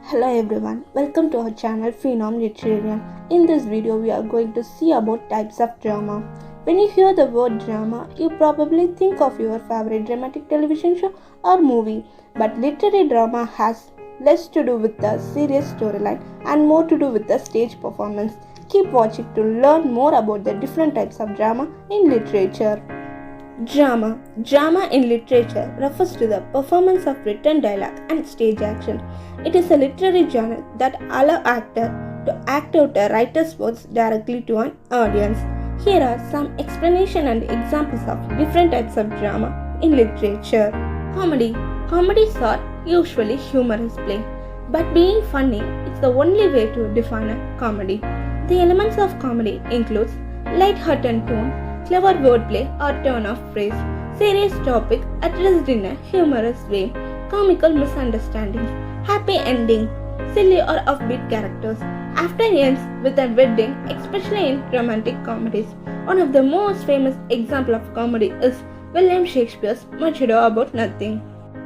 Hello everyone, welcome to our channel Phenom Literarian. In this video, we are going to see about types of drama. When you hear the word drama, you probably think of your favorite dramatic television show or movie. But literary drama has less to do with the serious storyline and more to do with the stage performance. Keep watching to learn more about the different types of drama in literature. Drama. Drama in literature refers to the performance of written dialogue and stage action. It is a literary genre that allows actor to act out a writer's words directly to an audience. Here are some explanation and examples of different types of drama in literature. Comedy. Comedies are usually humorous play, but being funny is the only way to define a comedy. The elements of comedy includes light-hearted tone, clever wordplay or turn of phrase, serious topic addressed in a humorous way, comical misunderstandings, happy ending, silly or offbeat characters. After ends with a wedding, especially in romantic comedies. One of the most famous examples of comedy is William Shakespeare's Much Ado About Nothing.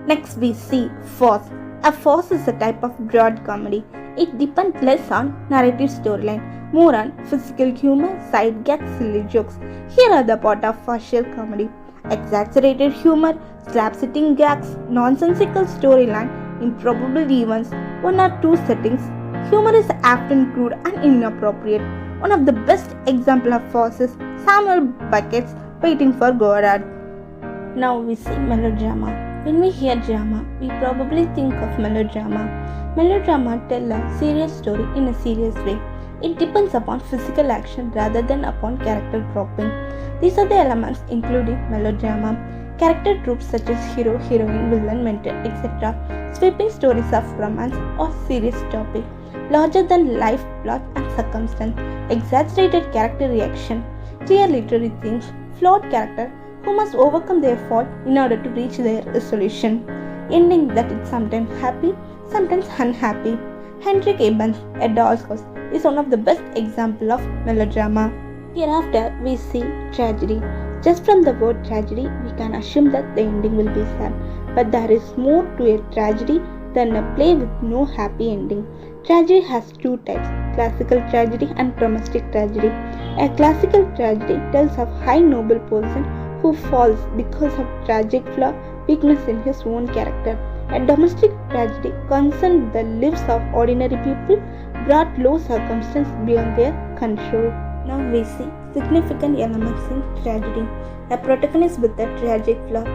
Next we see farce. A farce is a type of broad comedy. It depends less on narrative storyline, more on physical humor, side gags, silly jokes. Here are the part of farcical comedy: exaggerated humor, slapstick gags, nonsensical storyline, improbable events, one or two settings. Humor is often crude and inappropriate. One of the best examples of farce is Samuel Beckett's Waiting for Godot. Now we see melodrama. When we hear drama, we probably think of melodrama. Melodrama tells a serious story in a serious way. It depends upon physical action rather than upon character dropping. These are the elements including melodrama. Character tropes such as hero, heroine, villain, mentor, etc. Sweeping stories of romance or serious topic. Larger than life plot and circumstance. Exaggerated character reaction. Clear literary themes. Flawed character who must overcome their fault in order to reach their resolution. Ending that is sometimes happy, sometimes unhappy. Henrik Ibsen's A Doll's House is one of the best examples of melodrama. Hereafter, we see tragedy. Just from the word tragedy, we can assume that the ending will be sad. But there is more to a tragedy than a play with no happy ending. Tragedy has two types, classical tragedy and domestic tragedy. A classical tragedy tells of high noble person who falls because of tragic flaw, weakness in his own character. A domestic tragedy concerns the lives of ordinary people brought low circumstances beyond their control. Now we see significant elements in tragedy. A protagonist with a tragic flaw,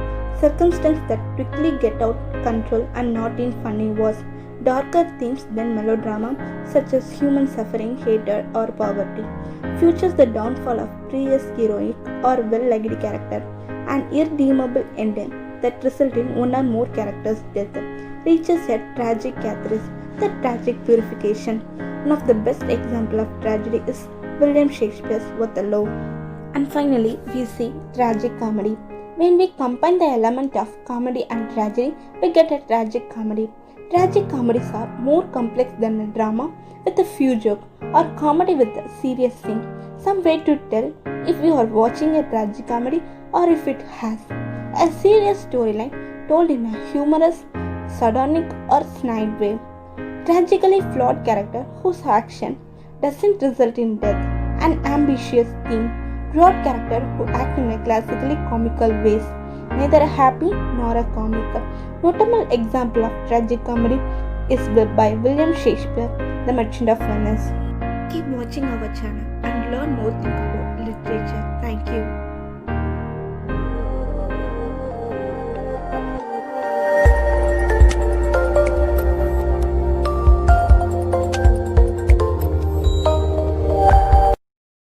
circumstances that quickly get out of control and not in funny ways. Darker themes than melodrama such as human suffering, hatred or poverty. Features the downfall of previous heroic or well-liked character. An irredeemable ending that results in one or more characters' death. Reaches a tragic catharsis, the tragic purification. One of the best examples of tragedy is William Shakespeare's Othello. And finally, we see tragic comedy. When we combine the element of comedy and tragedy, we get a tragic comedy. Tragic comedies are more complex than a drama with a few jokes or comedy with a serious scene. Some way to tell if you are watching a tragic comedy or if it has a serious storyline told in a humorous, sardonic or snide way. Tragically flawed character whose action doesn't result in death. An ambitious theme. Broad character who act in a classically comical ways, neither a happy nor a comic. Notable example of tragic comedy is by William Shakespeare, The Merchant of Venice. Keep watching our channel and learn more things about literature. Thank you.